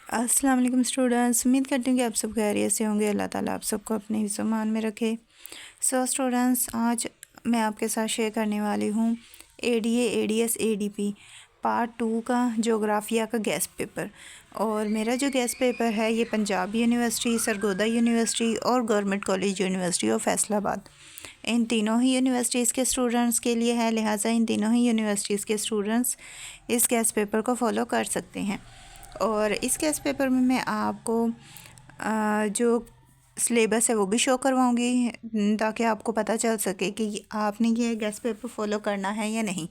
अस्सलाम वालेकुम स्टूडेंट्स, उम्मीद करती हूँ कि आप सब खैरियत से होंगे। अल्लाह ताला आप सबको अपने हिफ्ज़-ओ-मान में रखे। सो स्टूडेंट्स, आज मैं आपके साथ शेयर करने वाली हूँ एडीए एडीएस एडीपी पार्ट 2 का जोग्राफिया का गेस्ट पेपर। और मेरा जो गेस्ट पेपर है ये पंजाब यूनिवर्सिटी, सरगोदा यूनिवर्सिटी और government college university of Faisalabad, इन तीनों ही यूनिवर्सिटीज़ के स्टूडेंट्स के लिए है। लिहाजा इन तीनों ही यूनिवर्सिटीज़ के स्टूडेंट्स इस गेस्ट पेपर को फॉलो कर सकते हैं। और इस गेस्ट पेपर में मैं आपको जो सिलेबस है वो भी शो करवाऊंगी ताकि आपको पता चल सके कि आपने ये गेस्ट पेपर फॉलो करना है या नहीं।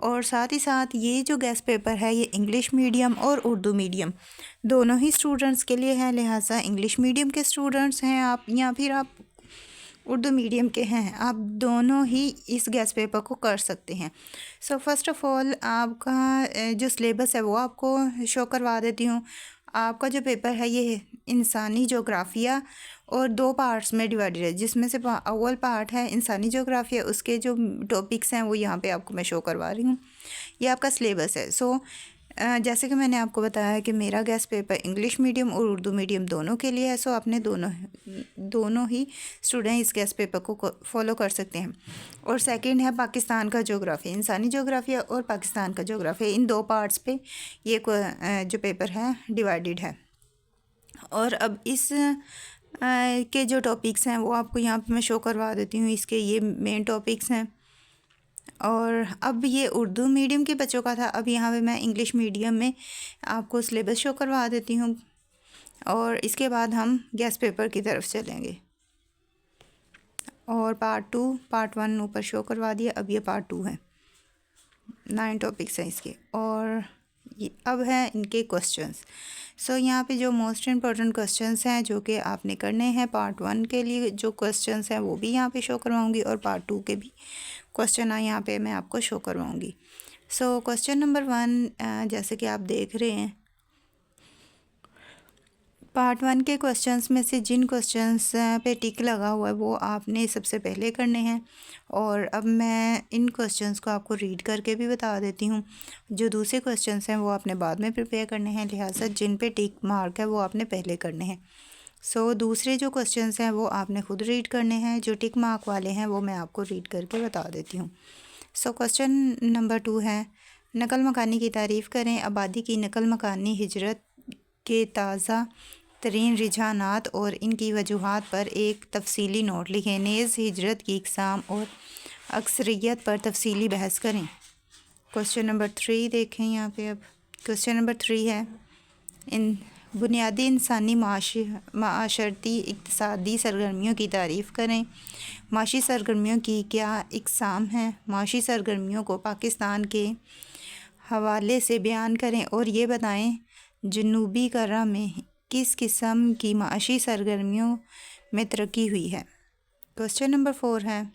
और साथ ही साथ ये जो गेस्ट पेपर है ये इंग्लिश मीडियम और उर्दू मीडियम दोनों ही स्टूडेंट्स के लिए है। लिहाजा इंग्लिश मीडियम के स्टूडेंट्स हैं आप या फिर आप उर्दू मीडियम के हैं, आप दोनों ही इस गेस्ट पेपर को कर सकते हैं। सो फर्स्ट ऑफ़ ऑल आपका जो सिलेबस है वो आपको शो करवा देती हूँ। आपका जो पेपर है ये इंसानी जोग्राफिया और 2 पार्ट्स में डिवाइडेड है, जिसमें से अव्वल पार्ट है इंसानी जोग्राफिया। उसके जो टॉपिक्स हैं वो यहाँ पे आपको मैं शो करवा रही हूँ। ये आपका सिलेबस है। सो जैसे कि मैंने आपको बताया कि मेरा गेस्ट पेपर इंग्लिश मीडियम और उर्दू मीडियम दोनों के लिए है। सो आपने दोनों ही स्टूडेंट इस गेस्ट पेपर को फॉलो कर सकते हैं। और सेकंड है पाकिस्तान का जोग्राफी, इंसानी जोग्राफिया और पाकिस्तान का जोग्राफिया, इन 2 पार्ट्स पे ये जो पेपर है डिवाइडेड है। और अब इस के जो टॉपिक्स हैं वो आपको यहाँ पे मैं शो करवा देती हूँ। इसके ये मेन टॉपिक्स हैं। और अब ये उर्दू मीडियम के बच्चों का था, अब यहाँ पे मैं इंग्लिश मीडियम में आपको सिलेबस शो करवा देती हूँ। और इसके बाद हम गेस्ट पेपर की तरफ चलेंगे। और पार्ट 1 ऊपर शो करवा दिया, अब ये पार्ट 2 है। 9 टॉपिक्स हैं इसके। और ये अब हैं इनके क्वेश्चंस। सो यहाँ पे जो मोस्ट इम्पॉर्टेंट क्वेश्चंस हैं जो कि आपने करने हैं पार्ट 1 के लिए, जो क्वेश्चंस हैं वो भी यहाँ पे शो करवाऊँगी और पार्ट 2 के भी क्वेश्चन यहाँ पे मैं आपको शो करवाऊँगी। सो क्वेश्चन नंबर 1 जैसे कि आप देख रहे हैं, पार्ट 1 के क्वेश्चंस में से जिन क्वेश्चंस पे टिक लगा हुआ है वो आपने सबसे पहले करने हैं। और अब मैं इन क्वेश्चंस को आपको रीड करके भी बता देती हूँ। जो दूसरे क्वेश्चंस हैं वो आपने बाद में प्रिपेयर करने हैं, लिहाजा जिन पे टिक मार्क है वो आपने पहले करने हैं। सो दूसरे जो क्वेश्चंस हैं वो आपने खुद रीड करने हैं, जो टिक मार्क वाले हैं वो मैं आपको रीड करके बता देती हूँ। सो क्वेश्चन नंबर 2 है, नकल मकानी की तारीफ़ करें। आबादी की नकल मकानी हिजरत के ताज़ा तरीन रुझानात और इनकी वजूहात पर एक तफसीली नोट लिखें। नेज़ हिजरत की इकसाम और अक्सरियत पर तफसीली बहस करें। क्वेश्चन नंबर 3 देखें यहाँ पे। अब क्वेश्चन नंबर 3 है, इन बुनियादी इंसानी माशरती इक़्तिसादी सरगर्मियों की तारीफ़ करें। माशी सरगर्मियों की क्या इकसाम हैं? माशी सरगर्मियों को पाकिस्तान के हवाले से बयान करें और ये बताएं जनूबी कररा में किस किस्म की माशी सरगर्मियों में तरक्की हुई है। क्वेश्चन नंबर 4 है,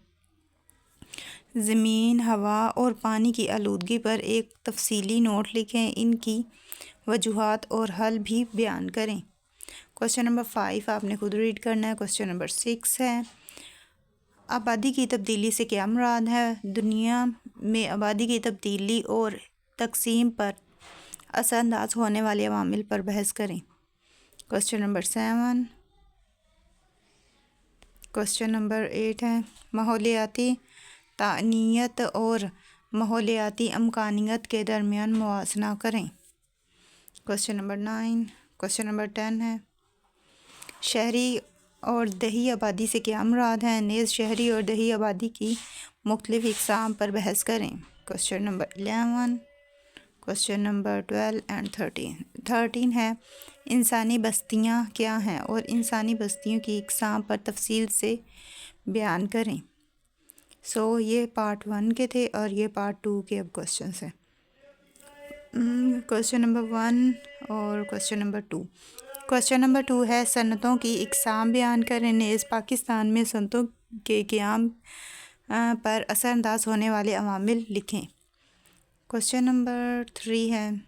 ज़मीन, हवा और पानी की आलूदगी पर एक तफसीली नोट लिखें। इनकी वजूहात और हल भी बयान करें। क्वेश्चन नंबर 5 आपने खुद रीड करना है। क्वेश्चन नंबर 6 है, आबादी की तब्दीली से क्या मुराद है? दुनिया में आबादी की तब्दीली और तकसीम पर असरअंदाज होने वाले अवामिल पर बहस करें। Question number 7। क्वेश्चन नंबर 8 है, माहौलियाती तानीयत और माहौलियाती अमकानियत के दरमियान मुवाजना करें। Question number 9। क्वेश्चन नंबर 10 है, शहरी और दही आबादी से क्या मुराद है? नेज़ शहरी और दही आबादी की मुख्तलिफ इक़साम पर बहस करें। Question number 11। Question number 12 and 13 है, इंसानी बस्तियाँ क्या हैं और इंसानी बस्तियों की इक़साम पर तफसील से बयान करें। सो ये पार्ट 1 के थे और ये पार्ट 2 के अब क्वेश्चन हैं। क्वेश्चन नंबर 1 और क्वेश्चन नंबर 2। क्वेश्चन नंबर 2 है, सनतों की इक़साम बयान करें। नेज़ पाकिस्तान में सनतों के क़याम पर असरअंदाज होने वाले अवामिल लिखें। क्वेश्चन नंबर 3 है,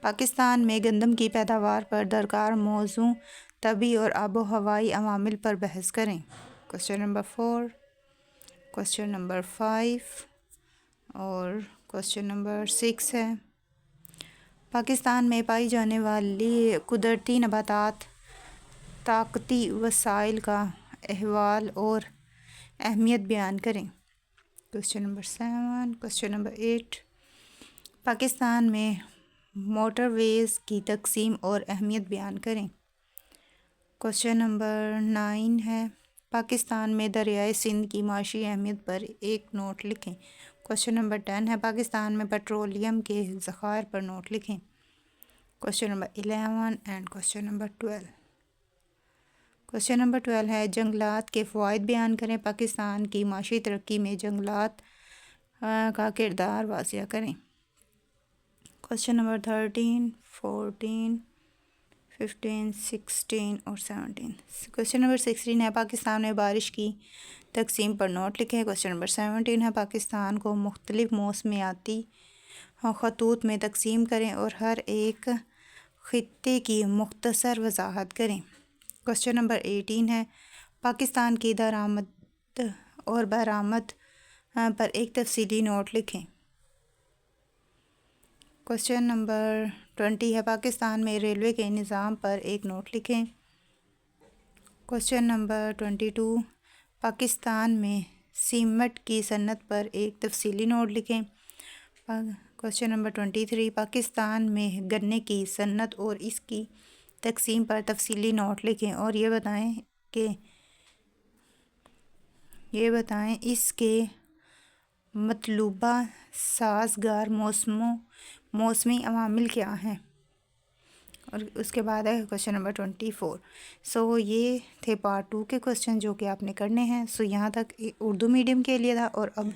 पाकिस्तान में गंदम की पैदावार पर दरकार मौजू तबी और आबो हवाई अवामिल पर बहस करें। Question number 4। क्वेश्चन नंबर 5 और क्वेश्चन नंबर 6 है, पाकिस्तान में पाई जाने वाली कुदरती नबातात, ताकती वसाइल का अहवाल और अहमियत बयान करें। Question number 7। Question number 8, Pakistan में मोटरवेज़ की तकसीम और अहमियत बयान करें। क्वेश्चन नंबर 9 है, पाकिस्तान में दरियाए सिंध की माशी अहमियत पर एक नोट लिखें। क्वेश्चन नंबर 10 है, पाकिस्तान में पेट्रोलियम के ज़खायर पर नोट लिखें। Question number 11 and question number 12। Question number 12 है, जंगलात के फ़वाइद बयान करें। पाकिस्तान की माशी तरक्की में जंगलात का किरदार वाज़िया करें। क्वेश्चन नंबर 13, 14, 15, 16 और 17। क्वेश्चन नंबर 16 है, पाकिस्तान में बारिश की तकसीम पर नोट लिखें। क्वेश्चन नंबर 17 है, पाकिस्तान को मुख्तलिफ मौसमियाती खतूत में तकसीम करें और हर एक ख़ित्ते की मुख्तसर वजाहत करें। क्वेश्चन नंबर 18 है, पाकिस्तान की दरामद और बरामद पर एक तफसीली नोट लिखें। क्वेश्चन नंबर 20 है, पाकिस्तान में रेलवे के निज़ाम पर एक नोट लिखें। क्वेश्चन नंबर 22, पाकिस्तान में सीमेंट की सनत पर एक तफसीली नोट लिखें। क्वेश्चन नंबर 23, पाकिस्तान में गन्ने की सनत और इसकी तकसीम पर तफसीली नोट लिखें और ये बताएं इसके मतलूबा साज़गार मौसमी अवामिल क्या हैं। और उसके बाद है क्वेश्चन नंबर 24। सो ये थे पार्ट 2 के क्वेश्चन जो कि आपने करने हैं। सो यहाँ तक उर्दू मीडियम के लिए था और अब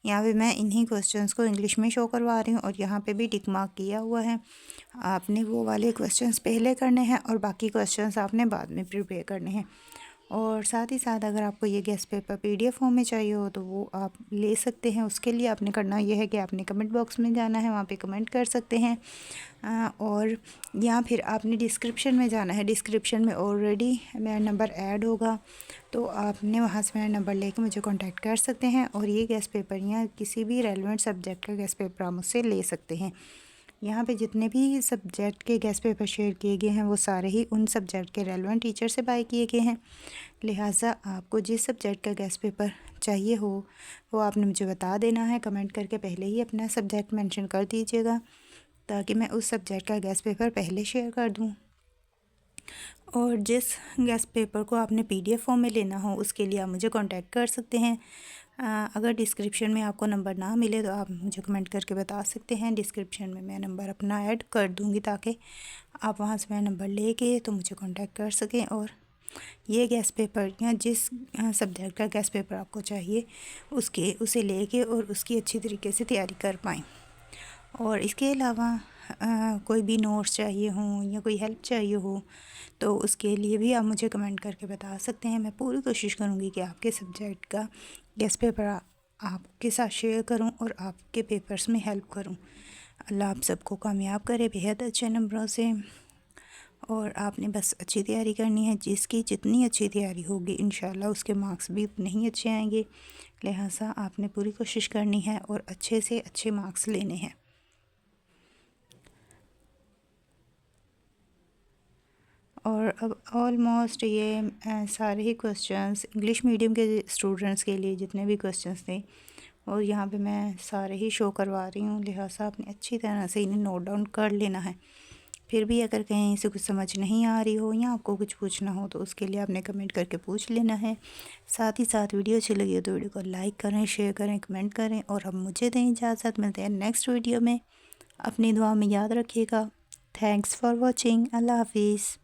यहाँ पे मैं इन्हीं क्वेश्चंस को इंग्लिश में शो करवा रही हूँ और यहाँ पे भी टिक मार्क किया हुआ है। आपने वो वाले क्वेश्चंस पहले करने हैं और बाकी क्वेश्चंस आपने बाद में प्रिपेयर करने हैं। और साथ ही साथ अगर आपको ये गेस्ट पेपर PDF फॉर्म में चाहिए हो तो वो आप ले सकते हैं। उसके लिए आपने करना ये है कि आपने कमेंट बॉक्स में जाना है, वहाँ पे कमेंट कर सकते हैं और या फिर आपने डिस्क्रिप्शन में जाना है। डिस्क्रिप्शन में ऑलरेडी मेरा नंबर ऐड होगा तो आपने वहाँ से मेरा नंबर लेके मुझे कांटेक्ट कर सकते हैं और ये गेस्ट पेपर या किसी भी रेलेवेंट सब्जेक्ट का गेस्ट पेपर आप मुझसे ले सकते हैं। यहाँ पे जितने भी सब्जेक्ट के गेस्ट पेपर शेयर किए गए हैं वो सारे ही उन सब्जेक्ट के रेलेवेंट टीचर से बाय किए गए हैं। लिहाजा आपको जिस सब्जेक्ट का गेस्ट पेपर चाहिए हो वो आपने मुझे बता देना है। कमेंट करके पहले ही अपना सब्जेक्ट मेंशन कर दीजिएगा ताकि मैं उस सब्जेक्ट का गेस्ट पेपर पहले शेयर कर दूँ। और जिस गेस्ट पेपर को आपने PDF फॉर्म में लेना हो उसके लिए आप मुझे कांटेक्ट कर सकते हैं। अगर डिस्क्रिप्शन में आपको नंबर ना मिले तो आप मुझे कमेंट करके बता सकते हैं। डिस्क्रिप्शन में मैं नंबर अपना ऐड कर दूंगी ताकि आप वहां से मेरा नंबर लेके तो मुझे कांटेक्ट कर सकें और ये गेस्ट पेपर या जिस सब्जेक्ट का गेस्ट पेपर आपको चाहिए उसे लेके और उसकी अच्छी तरीके से तैयारी कर पाएँ। और इसके अलावा कोई भी नोट्स चाहिए हों या कोई हेल्प चाहिए हो तो उसके लिए भी आप मुझे कमेंट करके बता सकते हैं। मैं पूरी कोशिश करूँगी कि आपके सब्जेक्ट का गेस्ट पेपर आपके साथ शेयर करूं और आपके पेपर्स में हेल्प करूं। अल्लाह आप सबको कामयाब करे बेहद अच्छे नंबरों से। और आपने बस अच्छी तैयारी करनी है। जिसकी जितनी अच्छी तैयारी होगी इंशाल्लाह उसके मार्क्स भी उतने ही अच्छे आएंगे। लिहाजा आपने पूरी कोशिश करनी है और अच्छे से अच्छे मार्क्स लेने हैं। और अब ऑलमोस्ट ये सारे ही क्वेश्चंस इंग्लिश मीडियम के स्टूडेंट्स के लिए जितने भी क्वेश्चंस थे और यहाँ पे मैं सारे ही शो करवा रही हूँ। लिहाजा आपने अच्छी तरह से इन्हें नोट डाउन कर लेना है। फिर भी अगर कहीं से कुछ समझ नहीं आ रही हो या आपको कुछ पूछना हो तो उसके लिए आपने कमेंट करके पूछ लेना है। साथ ही साथ वीडियो अच्छी लगी हो तो वीडियो को लाइक करें, शेयर करें, कमेंट करें और अब मुझे दें इजाज़त। मिलते हैं नेक्स्ट वीडियो में। अपनी दुआ में याद रखिएगा। Thanks for watching. अल्लाह हाफिज़।